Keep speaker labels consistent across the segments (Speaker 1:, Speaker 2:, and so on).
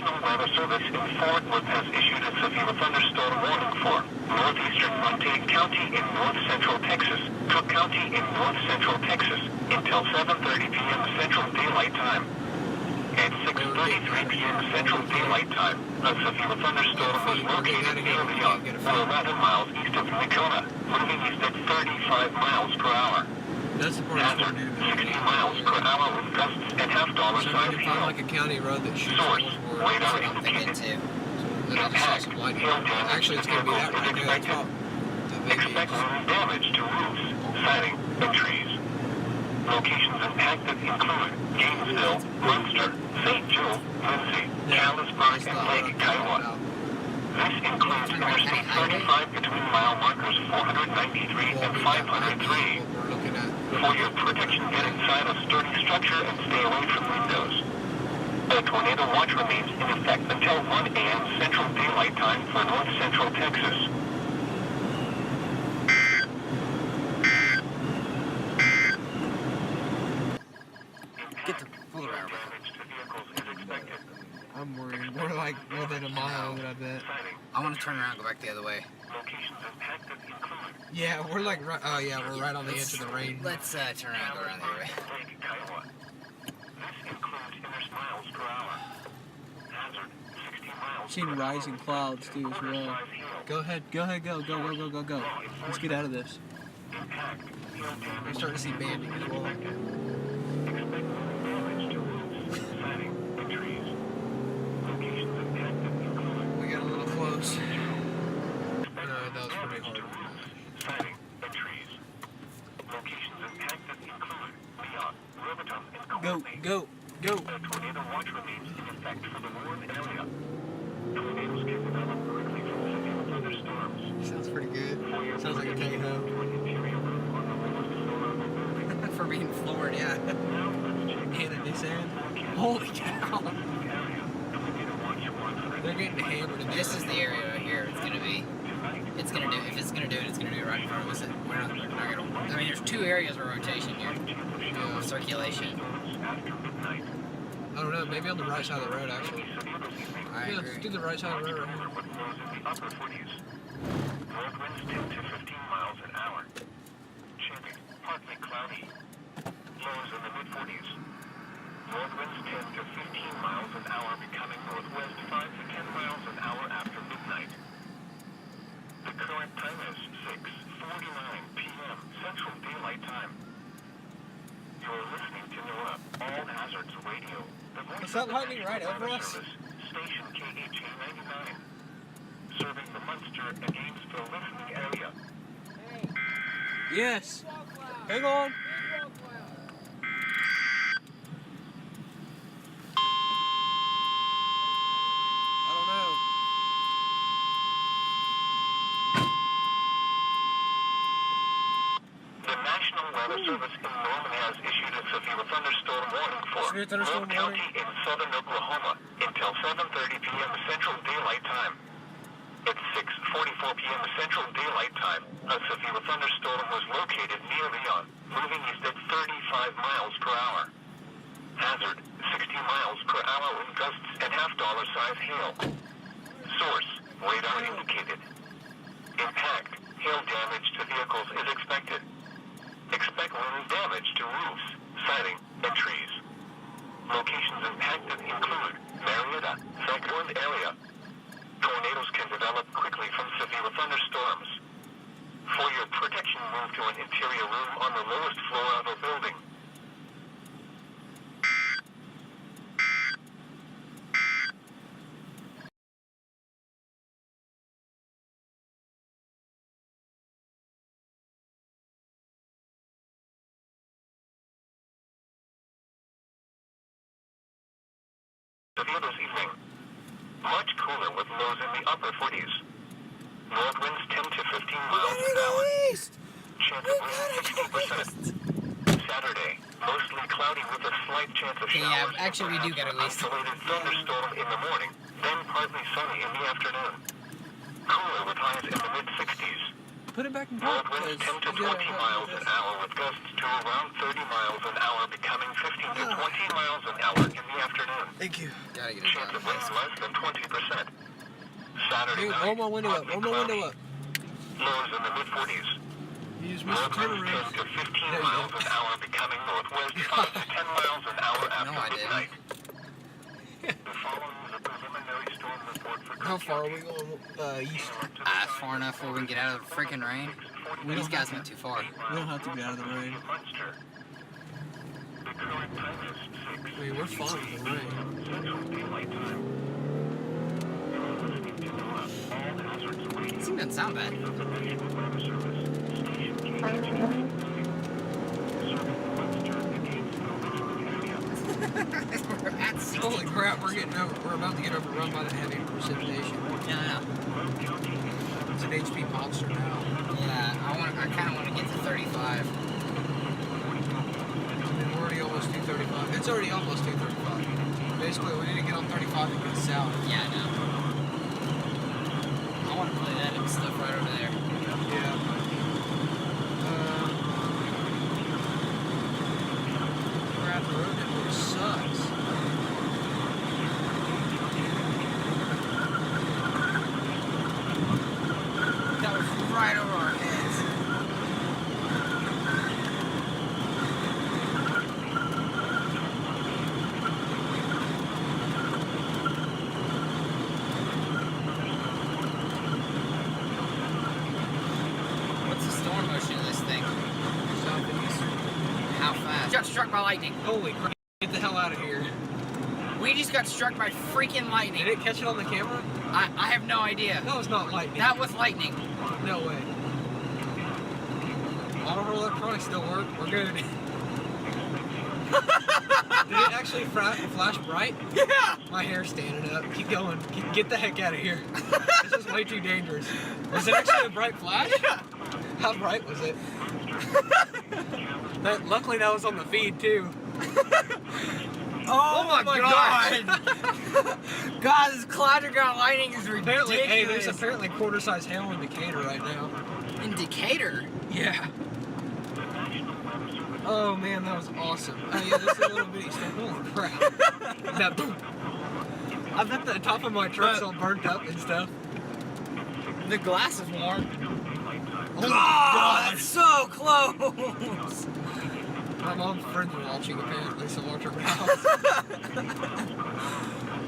Speaker 1: National Weather Service in Fort Worth has issued a severe thunderstorm warning for northeastern Montague County in north-central Texas, Cooke County in north-central Texas, until 7:30 p.m. Central Daylight Time. At 6:33 p.m. Central Daylight Time, a severe thunderstorm was located near Leon, 11 miles east of Nakona, moving east at 35 miles per hour.
Speaker 2: That's the part
Speaker 1: Hazard, 60 miles per hour with gusts and half-dollar
Speaker 2: so
Speaker 1: size
Speaker 2: if you
Speaker 1: hail.
Speaker 2: find like a county road that shoots
Speaker 1: Source,
Speaker 2: northward,
Speaker 1: radar
Speaker 3: I'm thinking
Speaker 1: indicated.
Speaker 3: too.
Speaker 2: then I just saw some lightning. Actually, it's going to be that right there. That's all.
Speaker 1: Expect damage to roofs, siding, and trees. Locations impacted include Gainesville, Munster, St. Joe, Lindsay, Callisburg, and Lake Kiowa. This includes Interstate 35 between mile markers 493 and 503. For your protection, get inside a sturdy structure and stay away from windows. A tornado watch remains in effect until 1 a.m. Central Daylight Time for north-central Texas.
Speaker 3: Get the full around.
Speaker 1: Damage to vehicles is expected.
Speaker 2: I'm worried. We're like more than a mile over, I bet.
Speaker 3: I want to turn around and go back the other way.
Speaker 1: Locations impacted include
Speaker 2: Yeah, we're like right. Oh yeah, we're right on the edge of the rain.
Speaker 3: Let's turn around and go around the other way.
Speaker 1: Lake Kiowa. This includes inner miles per hour. Hazard, 60 miles
Speaker 4: Seen
Speaker 1: per
Speaker 4: rising
Speaker 1: hour.
Speaker 4: clouds too as well.
Speaker 1: Size hail.
Speaker 2: Go ahead.
Speaker 4: Go. Let's get out of this.
Speaker 1: Impact, hail damage.
Speaker 2: We're starting to see banding as well.
Speaker 1: Expect damage to roofs, siding, and trees. Locations impacted include
Speaker 2: We got a little close. That was pretty
Speaker 1: damage to
Speaker 2: hard.
Speaker 1: roofs, siding, and trees. Locations impacted include Leon, Riverton, and Courtney.
Speaker 2: Go.
Speaker 1: A tornado watch remains in effect for the warm area. Tornadoes can develop quickly from severe thunderstorms.
Speaker 2: Sounds pretty good.
Speaker 1: For your
Speaker 2: Sounds like a
Speaker 1: protection,
Speaker 2: Tahoe.
Speaker 1: to an interior room on the lowest floor of a building.
Speaker 3: For being floored, yeah.
Speaker 1: Now let's check
Speaker 2: Hannah Nissan.
Speaker 1: forecast.
Speaker 2: Holy cow.
Speaker 1: Area. Tornado watch warns.
Speaker 2: They're getting hammered in
Speaker 3: This is the area right here. It's gonna be. It's gonna do. If it's gonna do it, it's gonna do it right in front of us. We're not gonna. I mean, there's two areas of rotation here. Of circulation.
Speaker 1: After midnight.
Speaker 2: I don't know. Maybe on the right side of the road, actually.
Speaker 3: I
Speaker 2: Yeah,
Speaker 3: agree.
Speaker 2: let's do the right side of the road right here.
Speaker 1: What blows in the upper 40s. North winds 10 to 15 miles an hour. Changing, partly cloudy. Lows in the mid-40s. North winds 10 to 15 miles an hour, becoming northwest 5 to 10 miles an hour after midnight. The current time is 6:49 p.m. Central Daylight Time. You're listening to NOAA, All Hazards Radio. The voice
Speaker 2: Is that
Speaker 1: of the
Speaker 2: lightning
Speaker 1: National
Speaker 2: right over
Speaker 1: Weather
Speaker 2: us?
Speaker 1: Service, Station KHA 99. Serving the Munster and Gainesville listening area.
Speaker 4: Yes. Hang on.
Speaker 2: I don't know.
Speaker 1: The National Weather Service in Norman has issued a severe thunderstorm warning for
Speaker 2: Severe thunderstorm
Speaker 1: Cooke County in southern Oklahoma until 7:30 p.m. Central Daylight Time. At 6:44 p.m. Central Daylight Time, a severe thunderstorm was located near Leon, moving east at 35 miles per hour. Hazard, 60 miles per hour with gusts and half-dollar size hail. Source, radar indicated. Impact, hail damage to vehicles is expected. Expect wind damage to roofs, siding, and trees. Locations impacted include Marietta, Franklin area. Tornadoes can develop quickly from severe thunderstorms. For your protection, move to an interior room on the lowest floor of a building. Severe this evening. Much cooler with lows in the upper 40s. North winds 10 to 15 miles an hour. Chance of wind 60%. Saturday, mostly cloudy with a slight chance of
Speaker 3: Okay, yeah,
Speaker 1: showers.
Speaker 3: actually we do get at least.
Speaker 1: Isolated thunderstorm in the morning, then partly sunny in the afternoon. Cooler with highs in the mid-60s.
Speaker 4: put it back in park.
Speaker 1: Northwinds 10 to 20 miles an hour with gusts to around 30 miles an hour, becoming 15 to 20 miles an hour in the afternoon.
Speaker 4: Thank you.
Speaker 3: Gotta get it
Speaker 1: Chance
Speaker 3: done.
Speaker 1: of rain less than 20%. Saturday
Speaker 4: Hey,
Speaker 1: night,
Speaker 4: roll my window up. Roll my window up.
Speaker 1: lows in the mid-40s.
Speaker 4: You just missed the
Speaker 1: Northwinds 10
Speaker 4: turnaround.
Speaker 1: to 15
Speaker 4: There you
Speaker 1: miles
Speaker 4: go.
Speaker 1: an hour, becoming northwest 5 to 10 miles an hour after
Speaker 3: No, I didn't.
Speaker 1: midnight. The following is a preliminary storm report for
Speaker 4: How far are we going east?
Speaker 3: Far enough where we can get out of the freaking rain. These guys went too far.
Speaker 4: We don't have to get out of the rain.
Speaker 1: Munster. The current time is 6.
Speaker 4: I mean, we're fine with the rain.
Speaker 1: Central Daylight Time. You're listening to all hazards radio.
Speaker 3: This thing doesn't sound bad.
Speaker 1: The National Weather Service. Station KHTC. Serving Munster, the Gainesville, Richmond area.
Speaker 3: We're at 60.
Speaker 4: Holy crap, we're about to get overrun by the heavy precipitation.
Speaker 3: Yeah,
Speaker 1: Cooke County.
Speaker 4: It's an HP monster now.
Speaker 3: yeah. I kind of want to get to 35.
Speaker 4: And we're already almost 235. It's already almost 235. Basically, we need to get on 35 and get south.
Speaker 3: Yeah, I know. I want to play that stuff right over there.
Speaker 4: Yeah. Crap, the road network sucks.
Speaker 3: That was right over our heads. What's the storm motion of this thing?
Speaker 4: Southeast.
Speaker 3: How fast? Got struck by lightning.
Speaker 4: Holy crap. Get the hell out of here.
Speaker 3: We just got struck by freaking lightning.
Speaker 4: Did it catch it on the camera?
Speaker 3: I have no idea.
Speaker 4: That was not lightning.
Speaker 3: That was lightning.
Speaker 4: No way. All of our electronics still work. We're good. Did it actually flash bright?
Speaker 3: Yeah.
Speaker 4: My hair's standing up. Keep going. Get the heck out of here. This is way too dangerous. Was it actually a bright flash?
Speaker 3: Yeah.
Speaker 4: How bright was it? Luckily that was on the feed too.
Speaker 3: Oh, my
Speaker 4: God.
Speaker 3: God, this cloud ground lightning is
Speaker 4: Apparently,
Speaker 3: ridiculous.
Speaker 4: hey, there's apparently quarter-size hail in Decatur right now.
Speaker 3: In Decatur?
Speaker 4: Yeah. Oh man, that was awesome. Oh yeah, this is a little bitty storm. Holy crap. That boom. I bet the top of my truck's all burnt up and stuff.
Speaker 3: The glass is warm.
Speaker 4: Oh my
Speaker 3: God, that's so close.
Speaker 4: My mom's friends were watching apparently, so watch her mouth.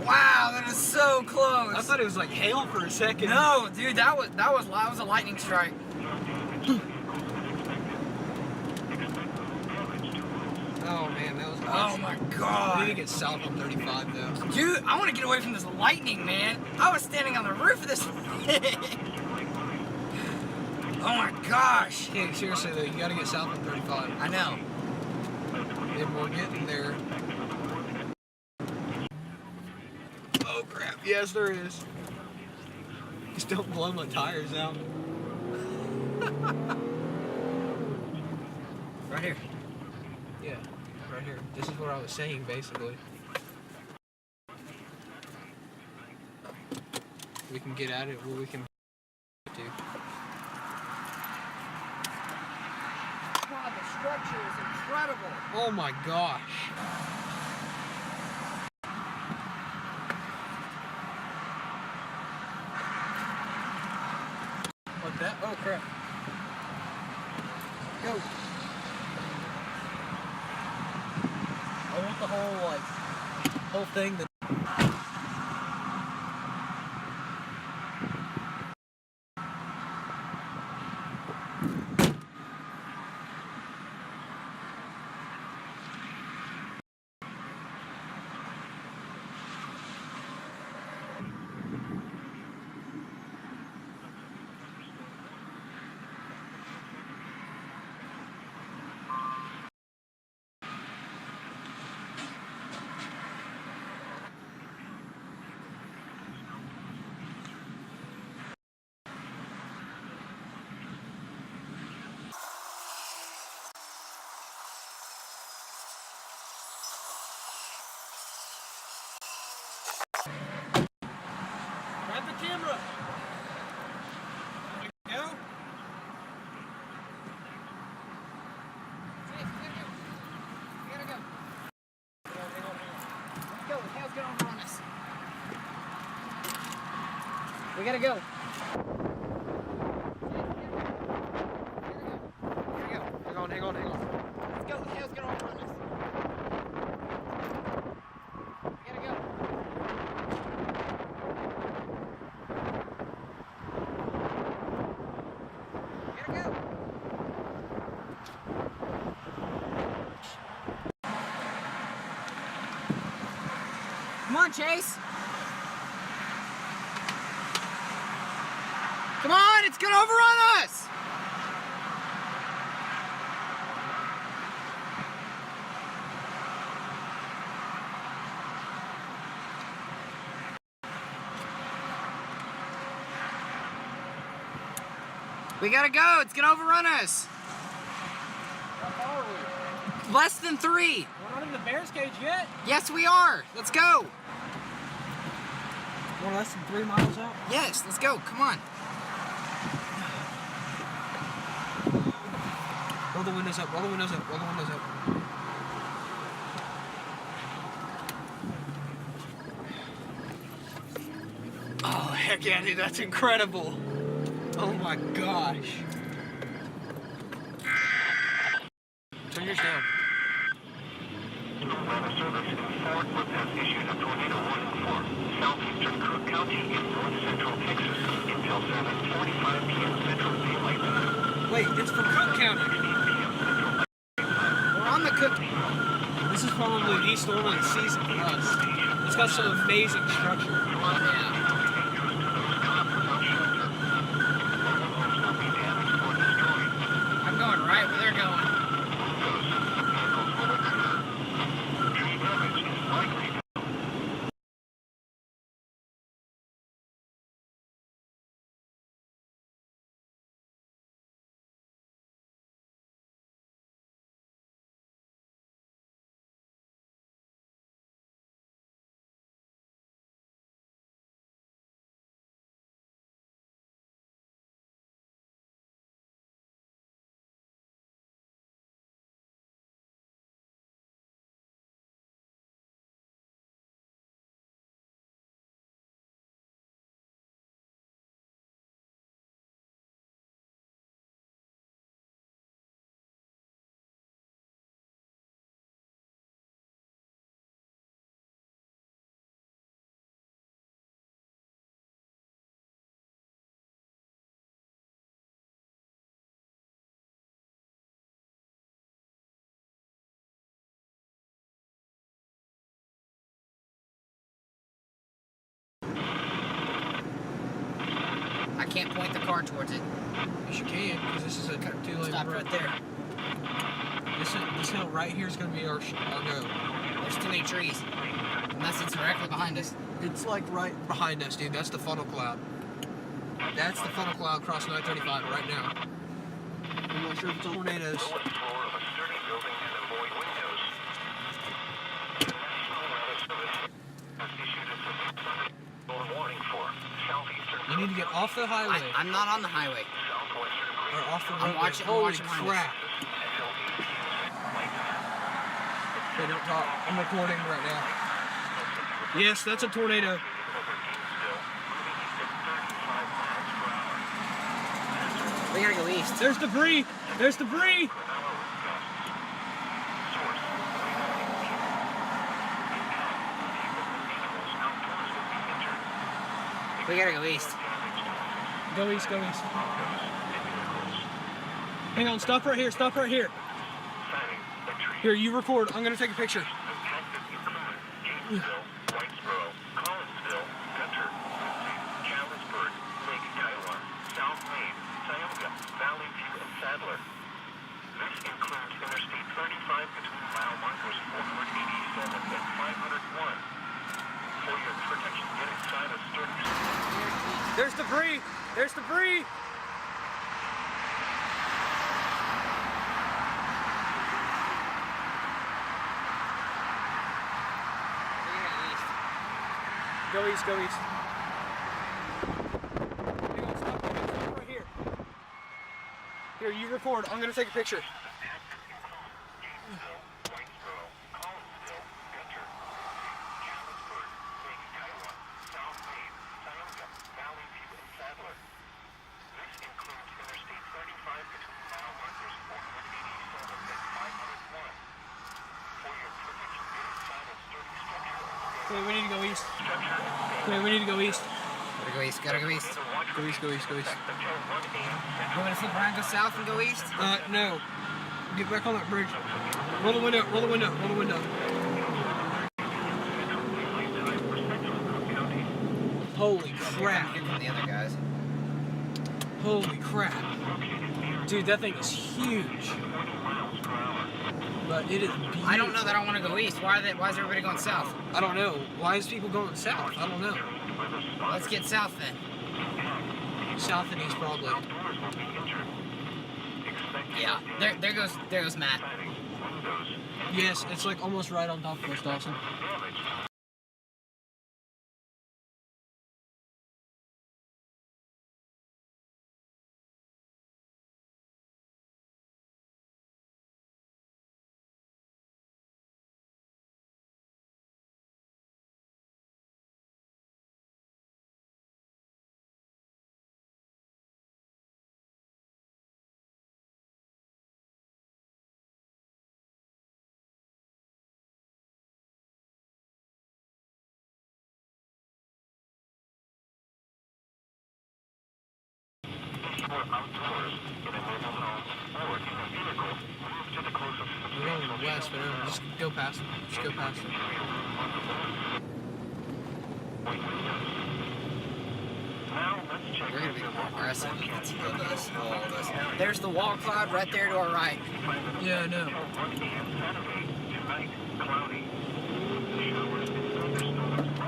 Speaker 3: Wow, that is so close.
Speaker 4: I thought it was like hail for a second.
Speaker 3: No, dude, that was a lightning strike.
Speaker 4: Oh man, that was
Speaker 3: Oh
Speaker 4: awesome.
Speaker 3: my
Speaker 4: We need to
Speaker 3: God.
Speaker 4: get south on 35 though.
Speaker 3: Dude, I want to get away from this lightning, man. I was standing on the roof of this thing. Oh my gosh.
Speaker 4: Hey, seriously though, you gotta get south on 35.
Speaker 3: I know.
Speaker 4: And we're getting there. Oh crap, yes there is. Just don't blow my tires out.
Speaker 3: Right here.
Speaker 4: Yeah, right here. This is what I was saying basically. We can get at it where we can do.
Speaker 3: God, the structure is incredible.
Speaker 4: Oh my gosh. What that? Oh crap. Go. I want the whole thing that grab the camera. There we go.
Speaker 3: go. The tail's gonna overrun us. We gotta go.
Speaker 4: Hang on.
Speaker 3: Let's go. The tail's gonna overrun us. We gotta go. Come on, Chase. Come on, it's gonna overrun us. We gotta go, it's gonna overrun us.
Speaker 4: How far are we?
Speaker 3: Less than 3.
Speaker 4: We're not in the bear's cage yet.
Speaker 3: Yes, we are. Let's go.
Speaker 4: We're less than 3 miles out.
Speaker 3: Yes, let's go. Come on.
Speaker 4: Roll the windows up. Oh, heck yeah, dude, that's incredible. Oh my gosh. Turn yours down.
Speaker 1: Weather Service in Fort Worth has issued a tornado warning for southeastern Cooke County in north central Texas until 7:45 p.m. Central Daylight Time.
Speaker 4: Wait, it's from Cooke County.
Speaker 3: We're on the Cooke.
Speaker 4: This is probably the storm of the season for us. It's got some amazing structure.
Speaker 3: Yeah. I'm going right where they're going. I can't point the car towards it.
Speaker 4: Yes, you can, because this is a two-lane
Speaker 3: Stop
Speaker 4: road.
Speaker 3: right there.
Speaker 4: This hill right here is going to be our go.
Speaker 3: There's too many trees. Unless it's directly behind us.
Speaker 4: It's like right behind us, dude. That's the funnel cloud. That's the funnel cloud crossing I-35 right now. I'm not sure if it's tornadoes.
Speaker 1: Lower floor of a sturdy building and avoid windows. The National Weather Service has issued a severe warning for southeastern.
Speaker 4: You need to get off the highway.
Speaker 3: I'm not on the highway.
Speaker 1: Southwestern
Speaker 4: Or off the
Speaker 3: I'm
Speaker 4: roadway.
Speaker 3: watching
Speaker 4: Holy
Speaker 3: behind us.
Speaker 4: crap. Hey, don't talk. I'm recording right now. Yes, that's a tornado.
Speaker 3: We gotta go east.
Speaker 4: There's debris. There's debris.
Speaker 3: We gotta go east.
Speaker 4: Go east, go east. Hang on, stop right here, stop right here. Here, you record. I'm gonna take a picture.
Speaker 1: Gainesville, Whitesboro, Collinsville, Gunter, Challisburg, Lake Kiowa, South Main, Tioga, Valley View, and Sadler. This includes Interstate 35 between mile markers 487 and 501. For your protection, get inside a sturdy.
Speaker 4: There's debris. There's debris. Go east, go east. Hang on, stop right here. Here, you record. I'm gonna take a picture. Okay, we need to go east. Okay, we need to go east.
Speaker 3: Gotta go east, gotta go east.
Speaker 4: Go east, go east, go east.
Speaker 3: You want to flip around, go south, and go east?
Speaker 4: No. Get back on that bridge. Roll the window, roll the window, roll the window. Holy crap.
Speaker 3: Here come the other guys.
Speaker 4: Holy crap. Dude, that thing is huge. But it is beautiful.
Speaker 3: I don't know that I want to go east. Why is everybody going south?
Speaker 4: I don't know. Why is people going south? I don't know.
Speaker 3: Let's get south then.
Speaker 4: South and east probably.
Speaker 3: Yeah. There goes Matt.
Speaker 4: Yes, it's like almost right on top of us, Dawson.
Speaker 1: Outdoors, in a mobile home, or in a vehicle, move to the closest
Speaker 4: We're going west, but just go past them. Just go past them.
Speaker 1: Now let's check.
Speaker 3: We're gonna be more aggressive. You can see all this. There's the wall cloud right there to our right.
Speaker 4: Yeah, I know.
Speaker 1: 1 p.m. Saturday, tonight, cloudy. Showers and thunderstorms.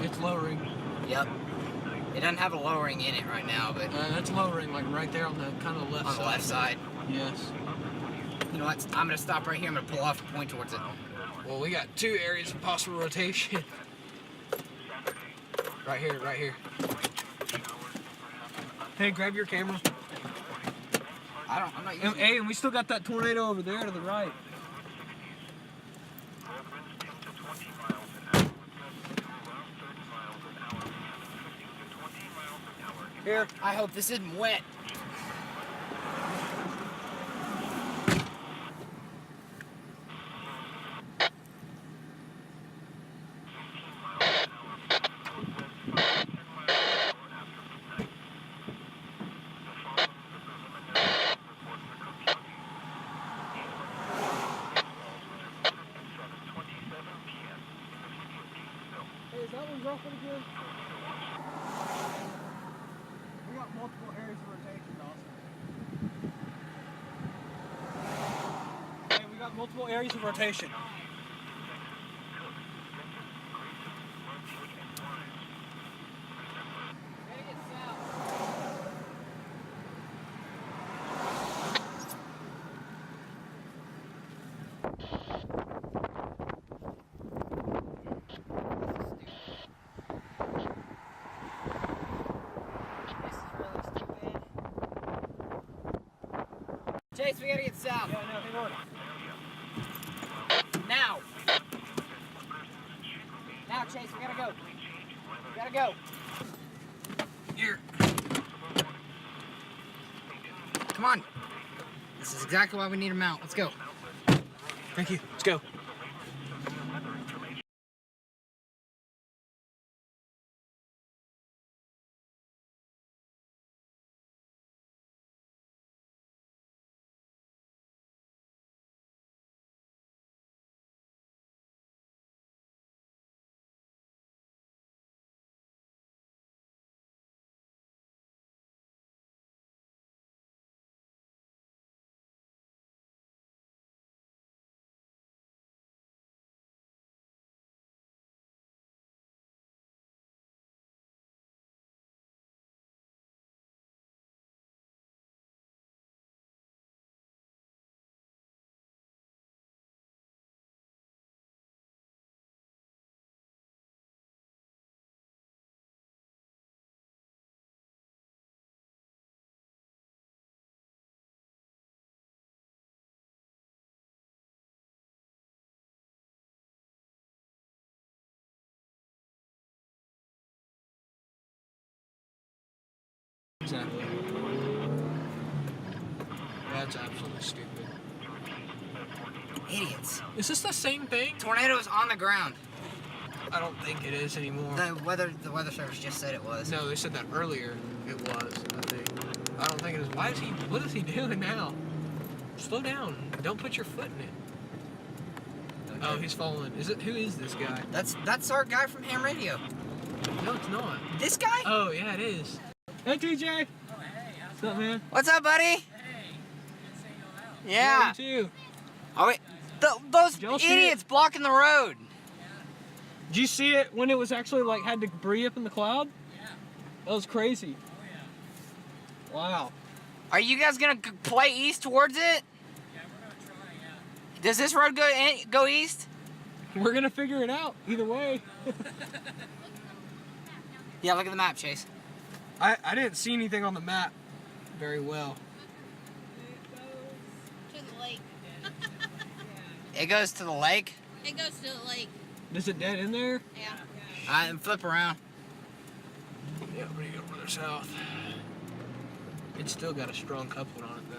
Speaker 4: It's lowering.
Speaker 3: Yep. It doesn't have a lowering in it right now, but
Speaker 4: That's lowering, like right there on the kind of left
Speaker 3: on
Speaker 4: side.
Speaker 3: the left side.
Speaker 4: Yes.
Speaker 3: You know what? I'm gonna stop right here. I'm gonna pull off and point towards it.
Speaker 4: Well, we got 2 areas of possible rotation. Right here, right here. Hey, grab your camera.
Speaker 3: I'm not using it.
Speaker 4: Hey, and we still got that tornado over there to the right.
Speaker 3: Here, I hope this isn't wet.
Speaker 4: Hey, is that one dropping again? We got multiple areas of rotation, Dawson. Hey, we got multiple areas of rotation.
Speaker 3: Chase, we gotta get south.
Speaker 4: Yeah, no, hang on.
Speaker 3: Now. Now, Chase, we gotta go. We gotta go.
Speaker 4: Here.
Speaker 3: Come on. This is exactly why we need a mount. Let's go.
Speaker 4: Thank you. Let's go. Exactly. That's absolutely stupid.
Speaker 3: Idiots.
Speaker 4: Is this the same thing?
Speaker 3: Tornadoes on the ground.
Speaker 4: I don't think it is anymore.
Speaker 3: The weather service just said it was.
Speaker 4: No, they said that earlier. It was, I think. I don't think it is. What is he doing now? Slow down. Don't put your foot in it. Okay. Oh, he's falling. Who is this guy?
Speaker 3: That's our guy from Ham Radio.
Speaker 4: No, it's not.
Speaker 3: This guy?
Speaker 4: Oh, yeah, it is. Hey, TJ. Oh, hey. What's up, man?
Speaker 3: What's up, buddy? Hey. Yeah.
Speaker 4: You too.
Speaker 3: Oh, wait. Those idiots blocking the road.
Speaker 4: Did you see it when it was actually like had debris up in the cloud? Yeah. That was crazy. Oh, yeah. Wow.
Speaker 3: Are you guys gonna play east towards it?
Speaker 2: Yeah, we're gonna try, yeah.
Speaker 3: Does this road go east?
Speaker 4: We're gonna figure it out either way.
Speaker 3: Yeah, look at the map, Chase.
Speaker 4: I didn't see anything on the map very well.
Speaker 5: To the lake.
Speaker 3: It goes to the lake?
Speaker 5: It goes to the lake.
Speaker 4: Is it dead in there?
Speaker 5: Yeah.
Speaker 3: Flip around.
Speaker 4: Yeah, we're gonna go further south. It's still got a strong coupling on it though.